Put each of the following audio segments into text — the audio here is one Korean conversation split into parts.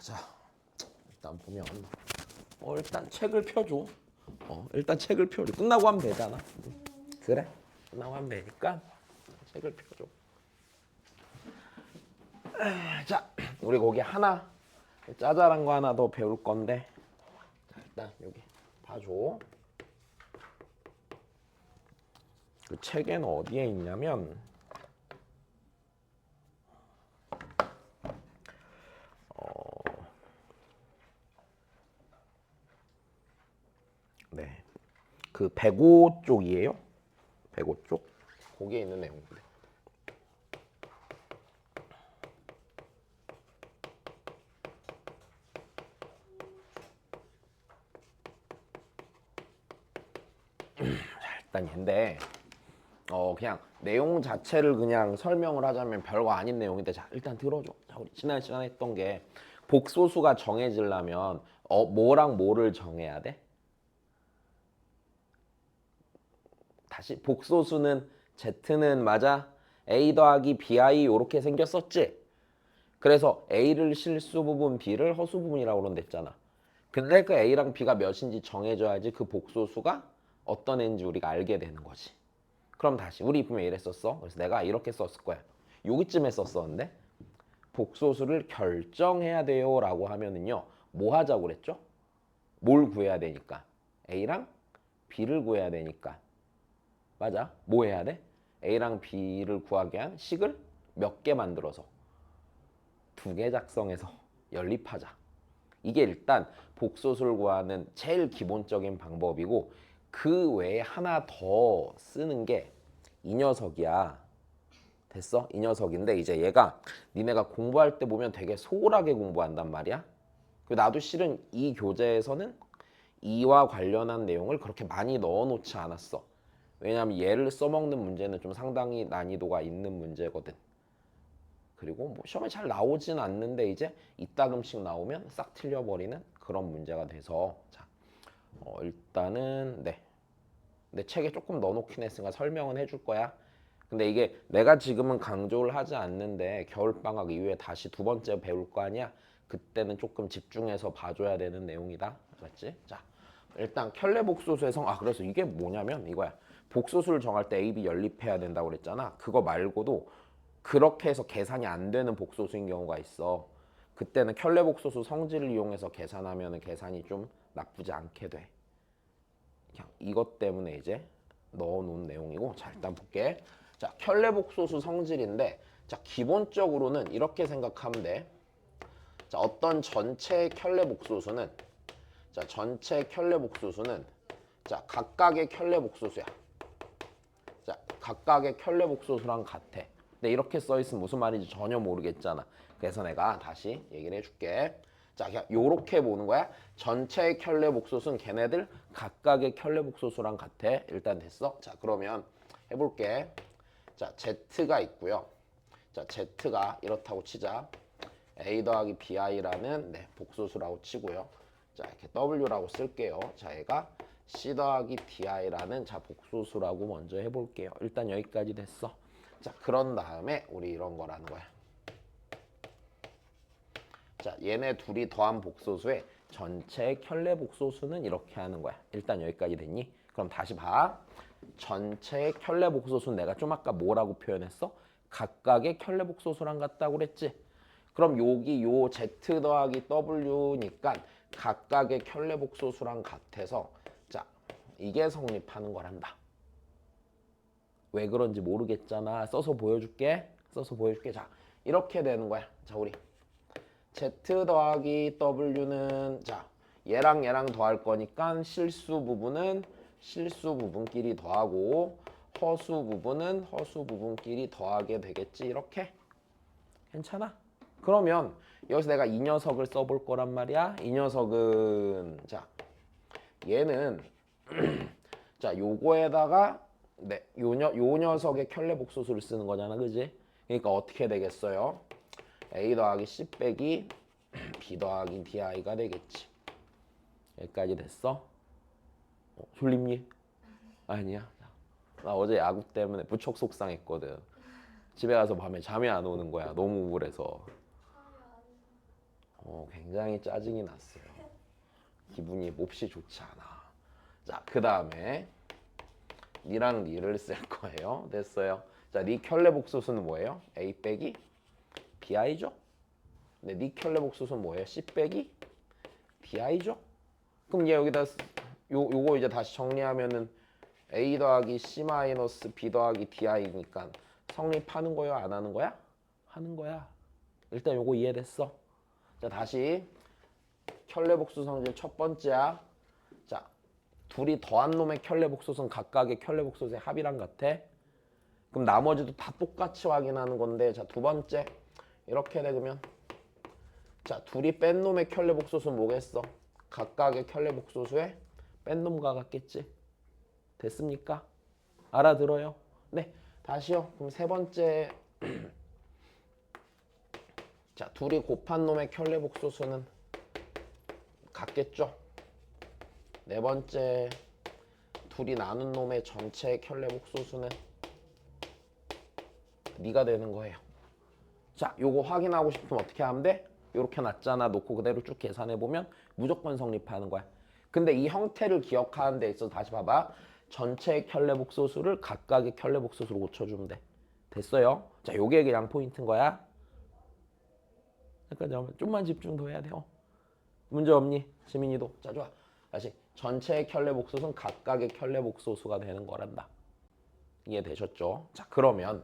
자, 일단 보면 일단 책을 펴줘. 일단 책을 펴줘. 끝나고 하면 되잖아. 그래. 끝나고 하면 되니까 책을 펴줘. 자, 우리 거기 하나 짜잘한 거 하나 더 배울 건데, 자, 일단 여기 봐줘. 그 책에는 어디에 있냐면 네, 그 105 쪽이에요. 105 쪽. 거기에 있는 내용인데. 일단 얘인데 그냥 내용 자체를 그냥 설명을 하자면 별거 아닌 내용인데, 자 일단 들어줘. 자, 우리 지난 시간에 했던 게 복소수가 정해지려면 뭐랑 뭐를 정해야 돼? 다시 복소수는 Z는 맞아? A 더하기 BI 이렇게 생겼었지? 그래서 A를 실수 부분, B를 허수 부분이라고 그런댔잖아. 근데 그 A랑 B가 몇인지 정해줘야지 그 복소수가 어떤 애인지 우리가 알게 되는 거지. 그럼 다시 우리 분명 이랬었어. 그래서 내가 이렇게 썼을 거야. 여기쯤에 썼었는데 복소수를 결정해야 돼요 라고 하면은요, 뭐 하자고 그랬죠? 뭘 구해야 되니까? A랑 B를 구해야 되니까. 맞아. 뭐 해야 돼? A랑 B를 구하게 한 식을 몇 개 만들어서 2개 작성해서 연립하자. 이게 일단 복소수를 구하는 제일 기본적인 방법이고, 그 외에 하나 더 쓰는 게 이 녀석이야. 됐어? 이 녀석인데 이제 얘가 니네가 공부할 때 보면 되게 소홀하게 공부한단 말이야. 나도 실은 이 교재에서는 이와 관련한 내용을 그렇게 많이 넣어놓지 않았어. 왜냐하면 얘를 써먹는 문제는 좀 상당히 난이도가 있는 문제거든. 그리고 뭐 시험에 잘 나오진 않는데 이제 이따금씩 나오면 싹 틀려버리는 그런 문제가 돼서, 자, 일단은 내 책에 조금 넣어놓긴 했으니까 설명은 해줄 거야. 근데 이게 내가 지금은 강조를 하지 않는데 겨울방학 이후에 다시 두 번째 배울 거 아니야? 그때는 조금 집중해서 봐줘야 되는 내용이다. 알았지? 자, 일단 켤레 복소수의 그래서 이게 뭐냐면 이거야. 복소수를 정할 때 A, B 연립해야 된다고 그랬잖아. 그거 말고도 그렇게 해서 계산이 안 되는 복소수인 경우가 있어. 그때는 켤레 복소수 성질을 이용해서 계산하면 계산이 좀 나쁘지 않게 돼. 그냥 이것 때문에 이제 넣어놓은 내용이고, 자 일단 볼게. 자, 켤레 복소수 성질인데, 자 기본적으로는 이렇게 생각하면 돼. 자, 어떤 전체 켤레 복소수는, 자 전체 켤레 복소수는 자 각각의 켤레 복소수야. 자 각각의 켤레 복소수랑 같아. 근데 이렇게 써 있으면 무슨 말인지 전혀 모르겠잖아. 그래서 내가 다시 얘기를 해줄게. 자, 그냥 요렇게 보는 거야. 전체 켤레 복소수는 걔네들 각각의 켤레 복소수랑 같아. 일단 됐어. 자, 그러면 해볼게. 자, Z가 있고요. 자, Z가 이렇다고 치자. A 더하기 BI라는 복소수라고 치고요. 자, 이렇게 W라고 쓸게요. 자, 얘가 C 더하기 DI라는 복소수라고 먼저 해볼게요. 일단 여기까지 됐어. 자, 그런 다음에 우리 이런 거라는 거야. 자, 얘네 둘이 더한 복소수의 전체 켤레 복소수는 이렇게 하는 거야. 일단 여기까지 됐니? 그럼 다시 봐. 전체 켤레 복소수는 내가 좀 아까 뭐라고 표현했어? 각각의 켤레 복소수랑 같다고 그랬지? 그럼 여기 요 Z 더하기 W니까 각각의 켤레 복소수랑 같아서, 자, 이게 성립하는 거란다. 왜 그런지 모르겠잖아. 써서 보여줄게. 자, 이렇게 되는 거야. 자, 우리 Z 더하기 W는, 자, 얘랑 얘랑 더할 거니까 실수 부분은 실수 부분끼리 더하고 허수 부분은 허수 부분끼리 더하게 되겠지. 이렇게. 괜찮아? 그러면 여기서 내가 이 녀석을 써볼 거란 말이야. 이 녀석은, 자, 얘는 자, 요거에다가 요 녀석의 켤레 복소수를 쓰는 거잖아. 그지? 그러니까 어떻게 되겠어요? A 더하기 C 빼기 B 더하기 DI가 되겠지. 여기까지 됐어? 졸립니? 아니야. 나 어제 야구 때문에 무척 속상했거든. 집에 가서 밤에 잠이 안 오는 거야. 너무 우울해서. 굉장히 짜증이 났어요. 기분이 몹시 좋지 않아. 자, 그 다음에 니랑 니를 쓸 거예요. 됐어요. 자, 니 켤레 복소수는 뭐예요? A 빼기 BI죠? 네, 니 켤레 복소수는 뭐예요? C 빼기 DI죠? 그럼 얘 여기다 요거 이제 다시 정리하면은 A 더하기 C 마이너스 B 더하기 DI니까 성립하는 거야, 안 하는 거야? 하는 거야. 일단 요거 이해됐어? 자, 다시 켤레 복수 성질 첫 번째야. 자, 둘이 더한 놈의 켤레 복소수는 각각의 켤레 복소수의 합이랑 같아. 그럼 나머지도 다 똑같이 확인하는 건데, 자, 두 번째 이렇게 되면 자, 둘이 뺀 놈의 켤레 복소수는 뭐겠어? 각각의 켤레 복소수의 뺀 놈과 같겠지. 됐습니까? 알아들어요? 네, 다시요. 그럼 세 번째 자, 둘이 곱한 놈의 켤레 복소수는 같겠죠? 네 번째 둘이 나눈 놈의 전체 켤레 복소수는 네가 되는 거예요. 자, 요거 확인하고 싶으면 어떻게 하면 돼? 요렇게 놨잖아. 놓고 그대로 쭉 계산해보면 무조건 성립하는 거야. 근데 이 형태를 기억하는 데 있어서 다시 봐봐. 전체 켤레 복소수를 각각의 켤레 복소수로 고쳐주면 돼. 됐어요? 자, 요게 그냥 포인트인 거야. 그러니까 좀만 집중 더 해야 돼요. 문제 없니? 지민이도. 자, 좋아. 다시 전체 켤레 복소수는 각각의 켤레 복소수가 되는 거란다. 이해되셨죠? 자, 그러면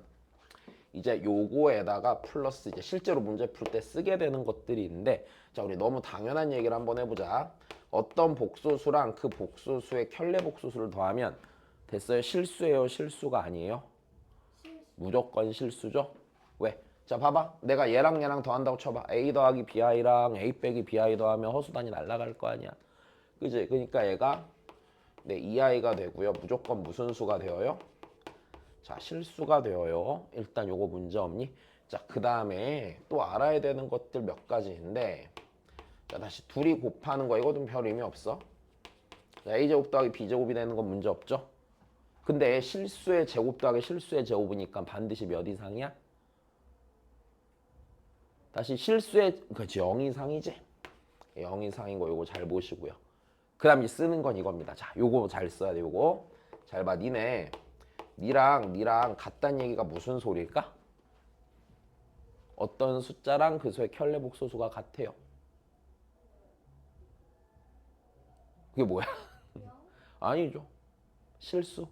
이제 요거에다가 플러스 이제 실제로 문제 풀 때 쓰게 되는 것들이 있는데, 자, 우리 너무 당연한 얘기를 한번 해보자. 어떤 복소수랑 그 복소수의 켤레 복소수를 더하면 됐어요? 실수예요? 실수가 아니에요? 무조건 실수죠? 왜? 자, 봐봐. 내가 얘랑 얘랑 더한다고 쳐봐. A 더하기 BI랑 A 빼기 BI 더하면 허수단이 날아갈 거 아니야. 그지? 그러니까 얘가 네, 2i가 되고요. 무조건 무슨 수가 되어요? 자, 실수가 되어요. 일단 요거 문제 없니? 자, 그 다음에 또 알아야 되는 것들 몇 가지인데, 자, 다시 둘이 곱하는 거 이거는 별 의미 없어. 자, a제곱 더하기 b제곱이 되는 건 문제 없죠? 근데 실수의 제곱 더하기 실수의 제곱이니까 반드시 몇 이상이야? 다시 실수의, 그렇지, 0 이상이지? 0 이상인 거 요거 잘 보시고요. 그 다음에 쓰는 건 이겁니다. 자, 요거 잘 써야 돼. 요거 잘 봐. 니랑 니랑 같다는 얘기가 무슨 소리일까? 어떤 숫자랑 그 수의 켤레 복소수가 같아요. 그게 뭐야? 아니죠. 실수.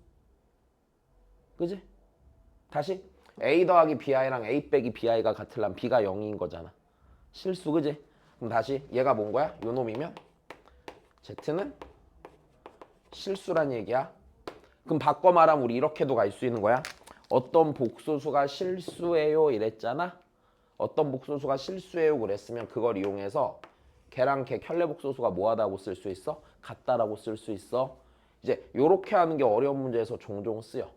그지? 다시 A 더하기 BI랑 A 빼기 BI가 같으려면 B가 0인 거잖아. 실수, 그지? 그럼 다시 얘가 뭔 거야? 요 놈이면 Z는 실수란 얘기야. 그럼 바꿔 말하면 우리 이렇게도 갈 수 있는 거야. 어떤 복소수가 실수예요 이랬잖아. 어떤 복소수가 실수예요 그랬으면 그걸 이용해서 걔랑 걔 켤레 복소수가 뭐하다고 쓸 수 있어? 같다라고 쓸 수 있어. 이제 요렇게 하는 게 어려운 문제에서 종종 쓰여.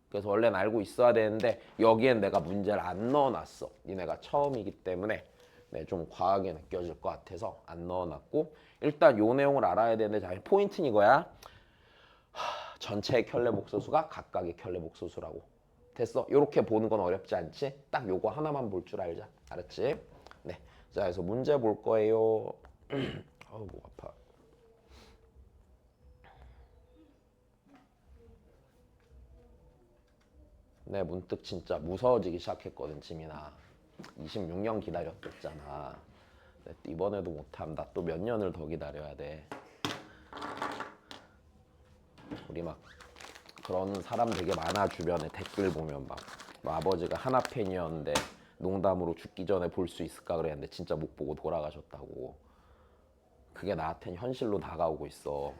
그래서 원래는 알고 있어야 되는데 여기엔 내가 문제를 안 넣어놨어. 니네가 처음이기 때문에 네, 좀 과하게 느껴질 것 같아서 안 넣어놨고, 일단 요 내용을 알아야 되는데, 자, 포인트는 이거야. 전체 켤레 복소수가 각각의 켤레 복소수라고. 됐어? 이렇게 보는 건 어렵지 않지? 딱 요거 하나만 볼 줄 알자. 알았지? 네. 자, 그래서 문제 볼 거예요. 아우, 목 아파. 네, 문득 진짜 무서워지기 시작했거든, 지민아. 26년 기다렸었잖아. 네, 이번에도 못하면 나 또 몇 년을 더 기다려야 돼. 우리 막 그런 사람 되게 많아. 주변에 댓글 보면 막 아버지가 하나 팬이었는데 농담으로 죽기 전에 볼 수 있을까 그랬는데 진짜 못 보고 돌아가셨다고. 그게 나한테는 현실로 다가오고 있어.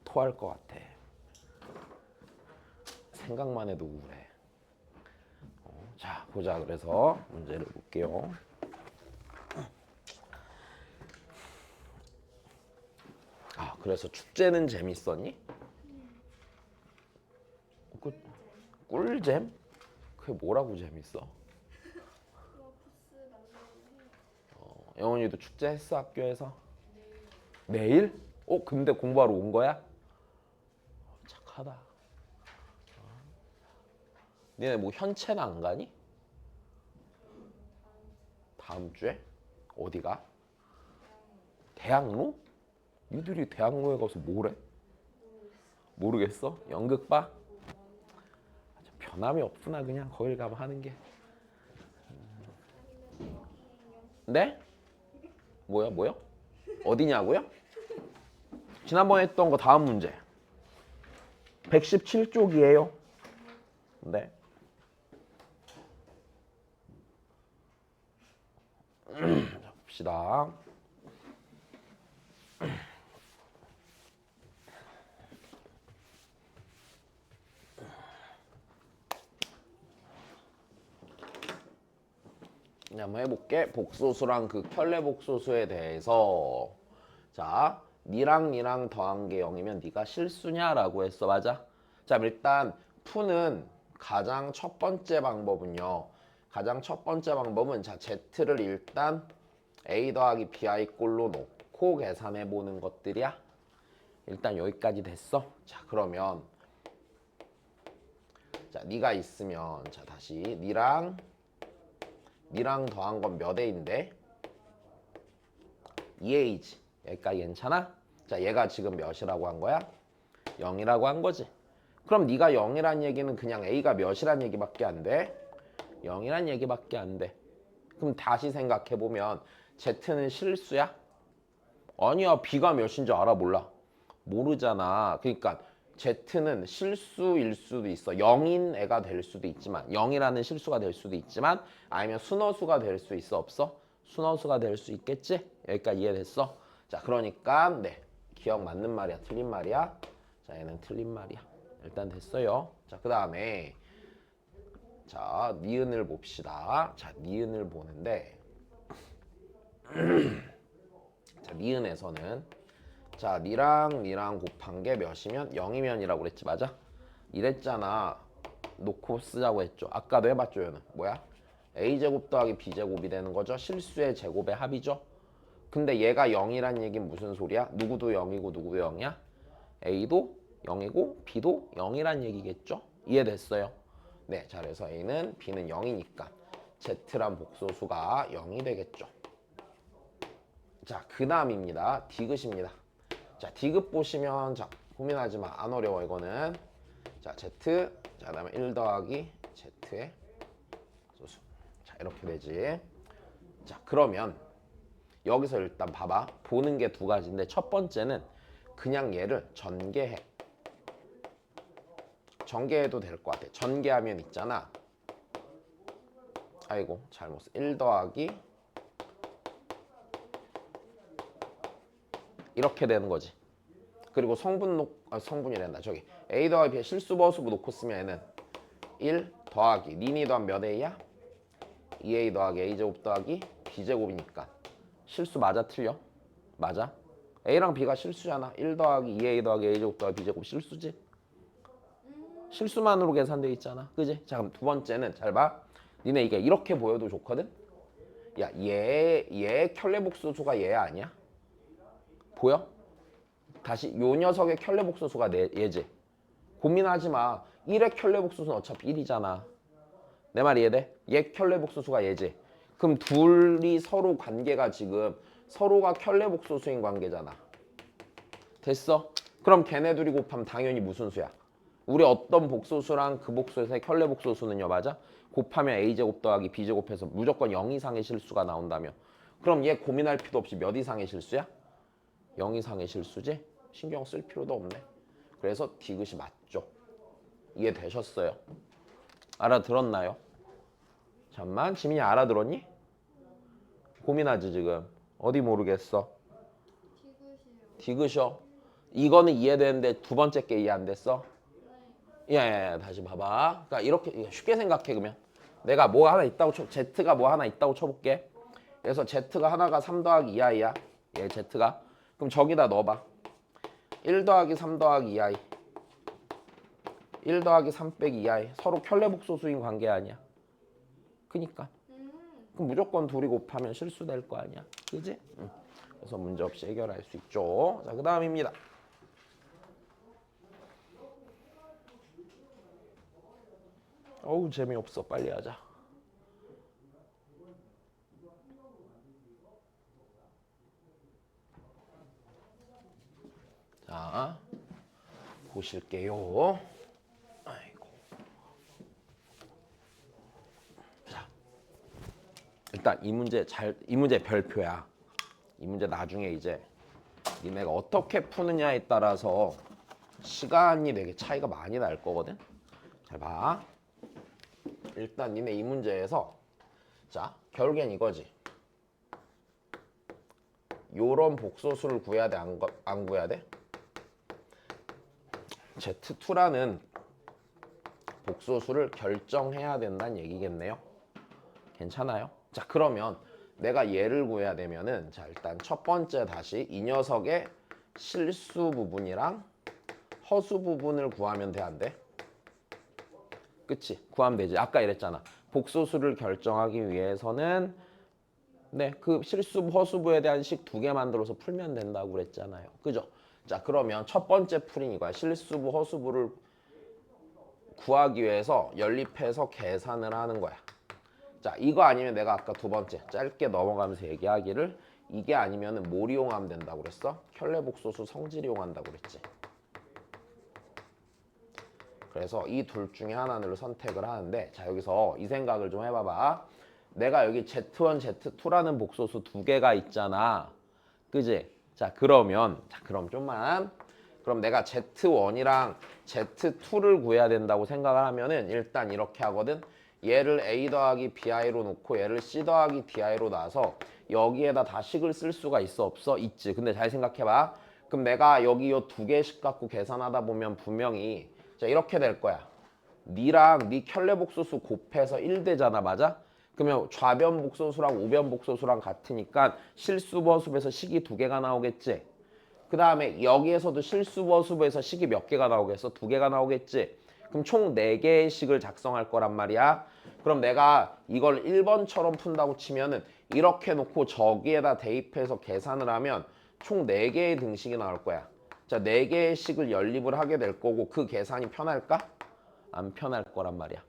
토할 것 같아. 생각만 해도 우울해. 자, 보자. 그래서 문제를 볼게요. 아, 그래서 축제는 재밌었니? 꿀잼? 그게 뭐라고 재밌어? 영훈이도 축제 했어, 학교에서? 내일? 근데 공부하러 온 거야? 착하다. 니네 뭐 현채는 안 가니? 다음 주에? 어디가? 대학로? 니들이 대학로에 가서 뭘 해? 모르겠어? 연극 봐? 변함이 없구나. 그냥 거길 가면 하는 게. 네? 뭐야? 어디냐고요? 지난번에 했던 거 다음 문제. 117쪽이에요. 네. 자, 봅시다. 이제 한번 해볼게. 복소수랑 극혈례 복소수에 대해서. 자, 니랑 더한 게 0이면 니가 실수냐라고 했어. 맞아? 자, 일단 푸는 가장 첫 번째 방법은요. 가장 첫 번째 방법은 자, Z를 일단 A 더하기 BI 꼴로 놓고 계산해 보는 것들이야. 일단 여기까지 됐어. 자, 그러면 자, 니가 있으면 자, 다시 니랑 더한 건 몇 A인데? 2A지. 여기까지 괜찮아? 자, 얘가 지금 몇이라고 한 거야? 0이라고 한 거지. 그럼 네가 0이란 얘기는 그냥 A가 몇이란 얘기밖에 안 돼? 0이란 얘기밖에 안 돼. 그럼 다시 생각해보면 Z는 실수야? 아니야. B가 몇인지 알아 몰라? 모르잖아. 그러니까 Z는 실수일 수도 있어. 0인 애가 될 수도 있지만 0이라는 실수가 될 수도 있지만 아니면 순허수가 될 수 있어 없어? 순허수가 될 수 있겠지? 여기까지 이해됐어? 자, 그러니까 네. 기억 맞는 말이야 틀린 말이야? 자, 얘는 틀린 말이야. 일단 됐어요. 자, 그 다음에 자, 니은을 봅시다. 자, 니은을 보는데 자, 니은에서는 자, 니랑 곱한 게 몇이면 0이면이라고 그랬지. 맞아? 이랬잖아. 놓고 쓰자고 했죠. 아까도 해봤죠. 얘는 뭐야? A제곱 더하기 B제곱이 되는 거죠. 실수의 제곱의 합이죠. 근데 얘가 0이란 얘기는 무슨 소리야? 누구도 0이고 누구도 0이야? A도 0이고 B도 0이란 얘기겠죠? 이해됐어요? 네, 자, 그래서 A는 B는 0이니까 Z란 복소수가 0이 되겠죠. 자, 그 다음입니다. 디귿입니다. 자, 디귿 보시면 자, 고민하지 마. 안 어려워 이거는. 자, Z 자, 그다음에 1 더하기 Z의 소수. 자, 이렇게 되지. 자, 그러면 여기서 일단 봐봐. 보는 게 두 가지인데 첫 번째는 그냥 얘를 전개해. 전개해도 될 것 같아. 전개하면 있잖아. 아이고 잘못 써. 1 더하기 이렇게 되는 거지. 그리고 성분이란다. 저기 A 더하기 B의 실수 버수부 놓고 쓰면 얘는 1 더하기 니니 더하면 몇 A야? 2A 더하기 A제곱 더하기 B제곱이니까 실수 맞아 틀려? 맞아? A랑 B가 실수잖아. 1 더하기 2A 더하기 A제곱 더하기 B제곱 실수지? 실수만으로 계산되어 있잖아. 그지? 자, 그럼 두 번째는 잘 봐. 니네 이게 이렇게 보여도 좋거든? 야, 얘 켤레복소수가 얘 아니야? 보여? 다시 요 녀석의 켤레복소수가 얘지. 고민하지 마. 1의 켤레복소수는 어차피 1이잖아. 내 말 이해돼? 얘 켤레복소수가 얘지. 그럼 둘이 서로 관계가 지금 서로가 켤레복소수인 관계잖아. 됐어? 그럼 걔네 둘이 곱하면 당연히 무슨 수야? 우리 어떤 복소수랑 그 복소에서의 켤레복소수는요, 맞아? 곱하면 A제곱 더하기 B제곱해서 무조건 0 이상의 실수가 나온다며. 그럼 얘 고민할 필요 없이 몇 이상의 실수야? 0 이상의 실수지? 신경 쓸 필요도 없네. 그래서 디귿이 맞죠. 이해되셨어요? 알아들었나요? 잠만, 지민이 알아들었니? 고민하지 지금. 어디 모르겠어? 디귿이요. 이거는 이해되는데 두 번째 게 이해 안 됐어? 예, 다시 봐봐. 그러니까 이렇게 쉽게 생각해. 그러면 내가 뭐 하나 있다고 Z가 뭐 하나 있다고 쳐볼게. 그래서 Z가 하나가 3 더하기 2i야. 얘 Z가. 그럼 저기다 넣어봐. 1 더하기 3 더하기 2i. 1 더하기 3 빼기 2i. 서로 켤레복소수인 관계 아니야. 그니까. 그럼 무조건 둘이 곱하면 실수될 거 아니야. 그지? 응. 그래서 문제없이 해결할 수 있죠. 자, 그 다음입니다. 어우 재미없어. 빨리 하자. 자, 보실게요. 아이고. 자, 일단 이 문제 별표야. 이 문제 나중에 이제 니네가 어떻게 푸느냐에 따라서 시간이 되게 차이가 많이 날 거거든. 잘 봐. 일단 니네 이 문제에서 자, 결국엔 이거지. 요런 복소수를 구해야 돼, 안 구해야 돼? Z2라는 복소수를 결정해야 된다는 얘기겠네요. 괜찮아요? 자, 그러면 내가 얘를 구해야 되면은 자, 일단 첫 번째 다시 이 녀석의 실수 부분이랑 허수 부분을 구하면 돼, 안 돼? 그치? 구하면 되지. 아까 이랬잖아. 복소수를 결정하기 위해서는 네, 그 실수부, 허수부에 대한 식 두 개 만들어서 풀면 된다고 그랬잖아요. 그죠? 자, 그러면 첫 번째 풀인 이거야. 실수부, 허수부를 구하기 위해서 연립해서 계산을 하는 거야. 자, 이거 아니면 내가 아까 두 번째 짧게 넘어가면서 얘기하기를 이게 아니면은 뭘 이용하면 된다고 그랬어? 켤레복소수 성질 이용한다고 그랬지. 그래서 이 둘 중에 하나를 선택을 하는데 자, 여기서 이 생각을 좀 해봐봐. 내가 여기 Z1, Z2라는 복소수 두 개가 있잖아. 그지? 자, 그럼 좀만. 그럼 내가 Z1이랑 Z2를 구해야 된다고 생각을 하면은 일단 이렇게 하거든. 얘를 A 더하기 BI로 놓고 얘를 C 더하기 DI로 놔서 여기에다 다식을 쓸 수가 있어, 없어? 있지. 근데 잘 생각해봐. 그럼 내가 여기 요 두 개씩 갖고 계산하다 보면 분명히 자, 이렇게 될 거야. 니랑 니 켤레복소수 곱해서 1 되잖아, 맞아? 그러면 좌변 복소수랑 우변 복소수랑 같으니까 실수버수에서 식이 두 개가 나오겠지. 그 다음에 여기에서도 실수버수에서 식이 몇 개가 나오겠어? 두 개가 나오겠지. 그럼 총 4개의 식을 작성할 거란 말이야. 그럼 내가 이걸 1번처럼 푼다고 치면은 이렇게 놓고 저기에다 대입해서 계산을 하면 총 4개의 등식이 나올 거야. 자, 4개의 식을 연립을 하게 될 거고 그 계산이 편할까? 안 편할 거란 말이야.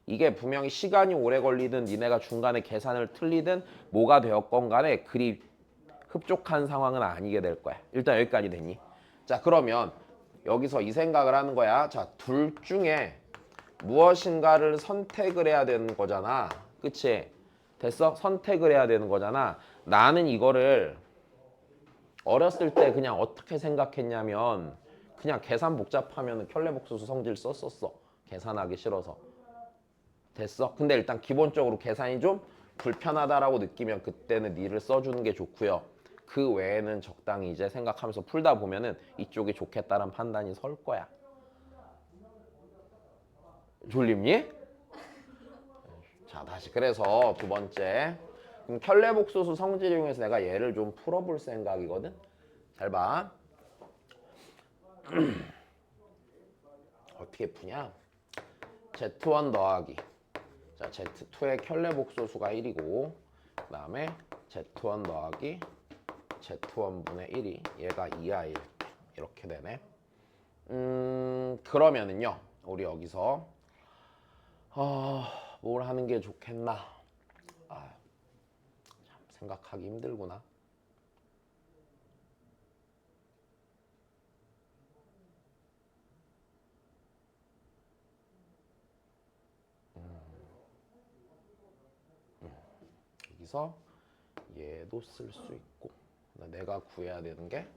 이게 분명히 시간이 오래 걸리든 니네가 중간에 계산을 틀리든 뭐가 되었건 간에 그리 흡족한 상황은 아니게 될 거야. 일단 여기까지 됐니? 자, 그러면 여기서 이 생각을 하는 거야. 자, 둘 중에 무엇인가를 선택을 해야 되는 거잖아. 그치? 됐어? 선택을 해야 되는 거잖아. 나는 이거를 어렸을 때 그냥 어떻게 생각했냐면 그냥 계산 복잡하면 켤레복소수 성질 썼었어. 계산하기 싫어서. 됐어? 근데 일단 기본적으로 계산이 좀 불편하다라고 느끼면 그때는 니를 써주는 게 좋고요. 그 외에는 적당히 이제 생각하면서 풀다 보면은 이쪽이 좋겠다는 판단이 설 거야. 졸립니? 자, 다시 그래서 두 번째 그럼 켤레복소수 성질 이용해서 내가 얘를 좀 풀어볼 생각이거든. 잘 봐. 어떻게 푸냐? Z1 더하기 자, Z2의 켤레복소수가 1이고 그 다음에 Z1 더하기 Z1분의 1이 얘가 2야 1 이렇게 되네. 그러면은요 우리 여기서 뭘 하는 게 좋겠나? 참 생각하기 힘들구나. 여기서 얘도 쓸 수 있고 내가 구해야 되는 게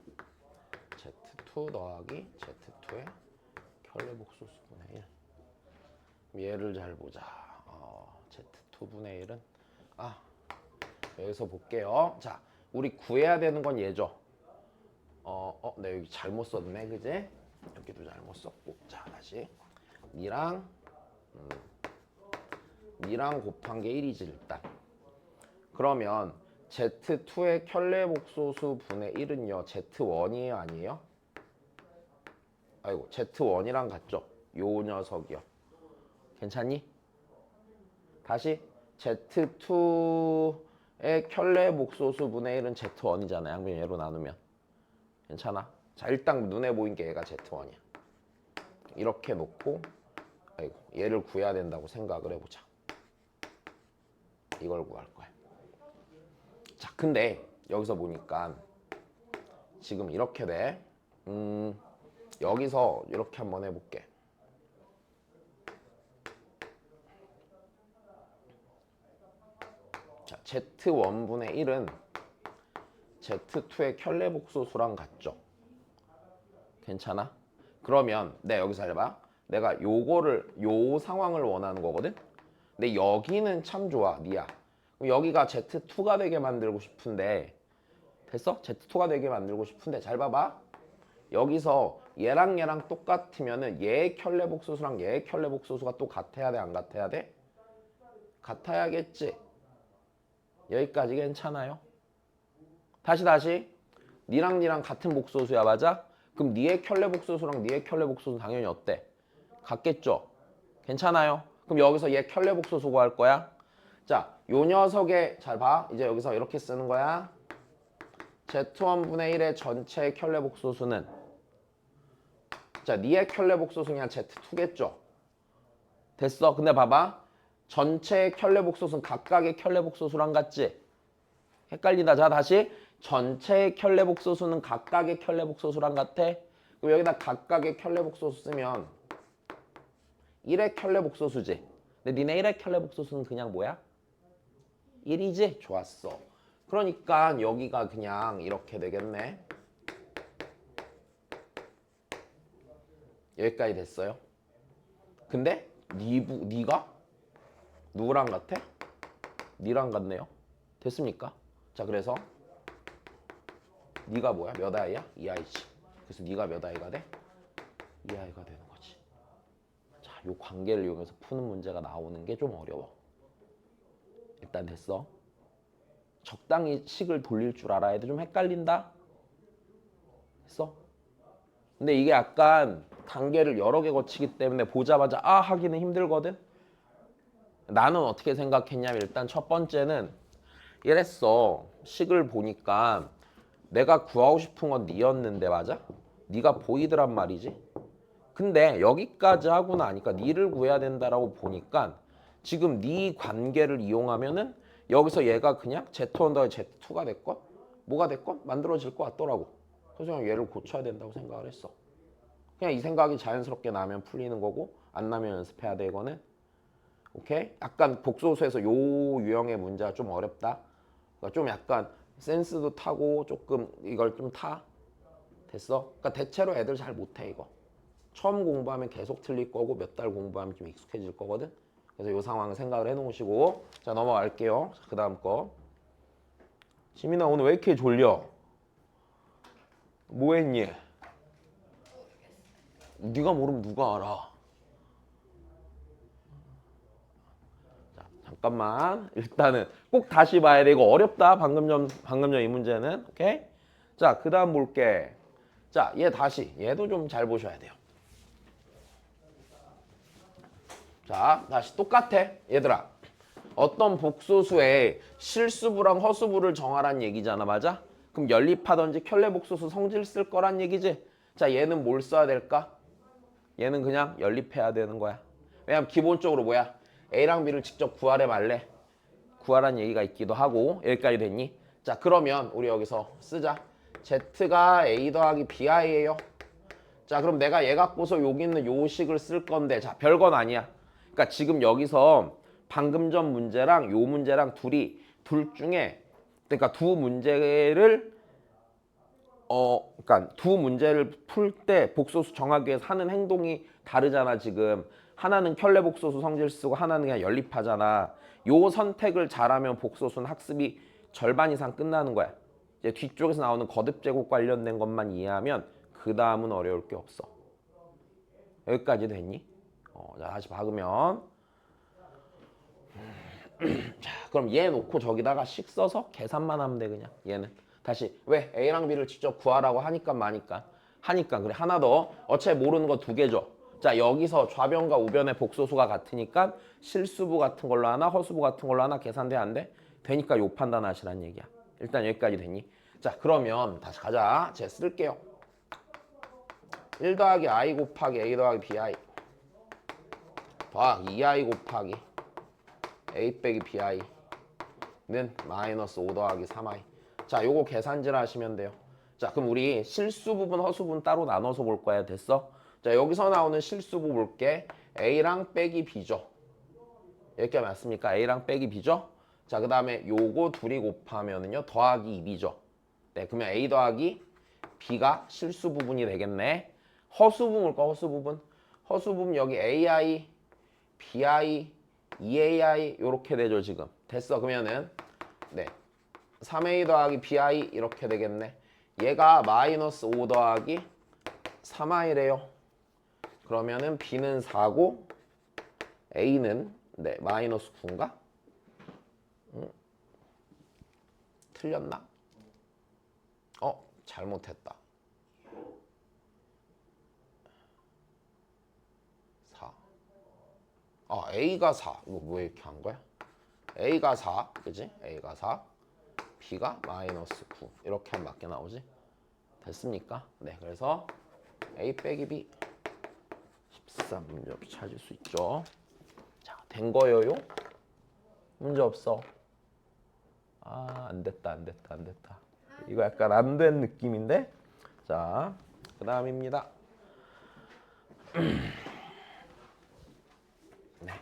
Z2 더하기 Z2의 켤레복소수분의 1 얘를 잘 보자. Z2분의 1은 여기서 볼게요. 자, 우리 구해야 되는 건 얘죠. 나 여기 잘못 썼네, 그지? 여기도 잘못 썼고. 자, 다시 니랑 곱한 게 1이지 일단. 그러면 Z2의 켤레복소수 분의 1은요 Z1이에요 아니에요? 아이고 Z1이랑 같죠? 요 녀석이요. 괜찮니? 다시 Z2의 켤레복소수 분의 1은 Z1이잖아. 양변 얘로 나누면. 괜찮아? 자, 일단 눈에 보인 게 얘가 Z1이야. 이렇게 놓고 아이고 얘를 구해야 된다고 생각을 해보자. 이걸 구할 거야. 자, 근데 여기서 보니까 지금 이렇게 돼. 여기서 이렇게 한번 해볼게. 자, Z1분의 1은 Z2의 켤레복소수랑 같죠? 괜찮아? 그러면 여기서 해봐. 내가 요 상황을 원하는 거거든? 근데 여기는 참 좋아, 니야. 그럼 여기가 Z2가 되게 만들고 싶은데 됐어? Z2가 되게 만들고 싶은데 잘 봐봐. 여기서 얘랑 똑같으면은 얘의 켤레복소수랑 얘의 켤레복소수가 또 같아야 돼, 안 같아야 돼? 같아야겠지. 여기까지 괜찮아요? 다시. 니랑 같은 복소수야, 맞아? 그럼 니의 켤레복소수랑 니의 켤레복소수는 당연히 어때? 같겠죠? 괜찮아요? 그럼 여기서 얘 켤레복소수 구할 거야? 자, 요 녀석의 잘 봐. 이제 여기서 이렇게 쓰는 거야. Z1분의 1의 전체 켤레복소수는 자, 니의 켤레복소수는 그냥 Z2겠죠? 됐어. 근데 봐봐. 전체 켤레복소수는 각각의 켤레복소수랑 같지? 헷갈리다. 자, 다시. 전체 켤레복소수는 각각의 켤레복소수랑 같아? 그럼 여기다 각각의 켤레복소수 쓰면 1의 켤레복소수지. 근데 니네 1의 켤레복소수는 그냥 뭐야? 1이지? 좋았어. 그러니까 여기가 그냥 이렇게 되겠네. 여기까지 됐어요. 근데 니가 누구랑 같아? 니랑 같네요. 됐습니까? 자, 그래서 니가 뭐야? 몇 아이야? 2아이지. 그래서 니가 몇 아이가 돼? 2아이가 되는 거지. 자, 요 관계를 이용해서 푸는 문제가 나오는 게 좀 어려워. 일단 됐어. 적당히 식을 돌릴 줄 알아야 돼. 좀 헷갈린다? 됐어? 근데 이게 약간 단계를 여러 개 거치기 때문에 보자마자 하기는 힘들거든? 나는 어떻게 생각했냐면 일단 첫 번째는 이랬어. 식을 보니까 내가 구하고 싶은 건 니였는데 맞아? 니가 보이더란 말이지. 근데 여기까지 하고 나니까 니를 구해야 된다라고 보니까 지금 니 관계를 이용하면은 여기서 얘가 그냥 Z 언더의 Z2가 됐건 뭐가 됐건 만들어질 것 같더라고. 그래서 그냥 얘를 고쳐야 된다고 생각을 했어. 그냥 이 생각이 자연스럽게 나면 풀리는 거고 안 나면 연습해야 돼 이거는. 오케이? 약간 복소수에서 요 유형의 문제가 좀 어렵다. 그러니까 좀 약간 센스도 타고 조금 이걸 좀 타. 됐어? 그러니까 대체로 애들 잘 못해 이거. 처음 공부하면 계속 틀릴 거고 몇 달 공부하면 좀 익숙해질 거거든. 그래서 이 상황을 생각을 해놓으시고 자 넘어갈게요. 그 다음 거. 시민아 오늘 왜 이렇게 졸려? 뭐 했니? 네가 모르면 누가 알아? 자, 잠깐만. 일단은 꼭 다시 봐야 돼. 이거 어렵다. 방금 전 이 문제는. 오케이? 자, 그 다음 볼게. 자, 얘 다시. 얘도 좀 잘 보셔야 돼요. 자, 다시 똑같아. 얘들아. 어떤 복소수의 실수부랑 허수부를 정하란 얘기잖아. 맞아? 그럼 연립하든지 켤레복소수 성질 쓸 거란 얘기지? 자, 얘는 뭘 써야 될까? 얘는 그냥 연립해야 되는 거야. 왜냐면 기본적으로 뭐야? A랑 B를 직접 구하래 말래? 구하란 얘기가 있기도 하고 여기까지 됐니? 자, 그러면 우리 여기서 쓰자. Z가 A 더하기 BI예요. 자, 그럼 내가 얘 갖고서 여기 있는 요 식을 쓸 건데 자, 별건 아니야. 그러니까 지금 여기서 방금 전 문제랑 요 문제랑 둘 중에 그러니까 두 문제를 풀 때 복소수 정하기 위해서 하는 행동이 다르잖아, 지금. 하나는 켤레 복소수 성질 쓰고 하나는 그냥 연립하잖아. 요 선택을 잘하면 복소수는 학습이 절반 이상 끝나는 거야. 이제 뒤쪽에서 나오는 거듭 제곱 관련된 것만 이해하면 그 다음은 어려울 게 없어. 여기까지 됐니? 자, 다시 박으면 자, 그럼 얘 놓고 저기다가 식 써서 계산만 하면 돼 그냥 얘는. 다시 왜 A랑 B를 직접 구하라고 하니까 마니까 하니까 그래 하나 더 어차피 모르는 거 두 개죠. 자, 여기서 좌변과 우변의 복소수가 같으니까 실수부 같은 걸로 하나 허수부 같은 걸로 하나 계산돼 안 돼? 되니까 요 판단하시란 얘기야. 일단 여기까지 됐니? 자, 그러면 다시 가자. 제가 쓸게요. 1 더하기 I 곱하기 A 더하기 BI 더하기 2I 곱하기 A 빼기 BI는 마이너스 5 더하기 3I. 자, 요거 계산질 하시면 돼요. 자, 그럼 우리 실수 부분, 허수 부분 따로 나눠서 볼 거야. 됐어? 자, 여기서 나오는 실수 부분 볼게. A랑 빼기 B죠. 이렇게 맞습니까? A랑 빼기 B죠? 자, 그 다음에 요거 둘이 곱하면은요, 더하기 2B죠. 네, 그러면 A 더하기 B가 실수 부분이 되겠네. 허수 부분 볼까? 허수 부분. 허수 부분 여기 AI, BI, EAI 요렇게 되죠, 지금. 됐어. 그러면은 네. 3A 더하기 BI 이렇게 되겠네. 얘가 마이너스 5 더하기 3i래요. 그러면은 B는 4고 A는 네, 마이너스 9인가? 틀렸나? 잘못했다. 4. A가 4. 이거 왜 이렇게 한 거야? A가 4. 그지? A가 4. B가 마이너스 9. 이렇게 하면 맞게 나오지? 됐습니까? 네, 그래서 A 빼기 B 13 이렇게 찾을 수 있죠. 자, 된 거예요? 문제 없어. 안 됐다, 안 됐다, 안 됐다. 이거 약간 안 된 느낌인데? 자, 그 다음입니다. 네.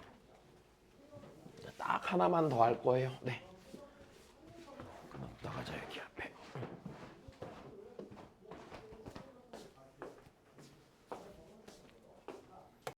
딱 하나만 더 할 거예요. 네.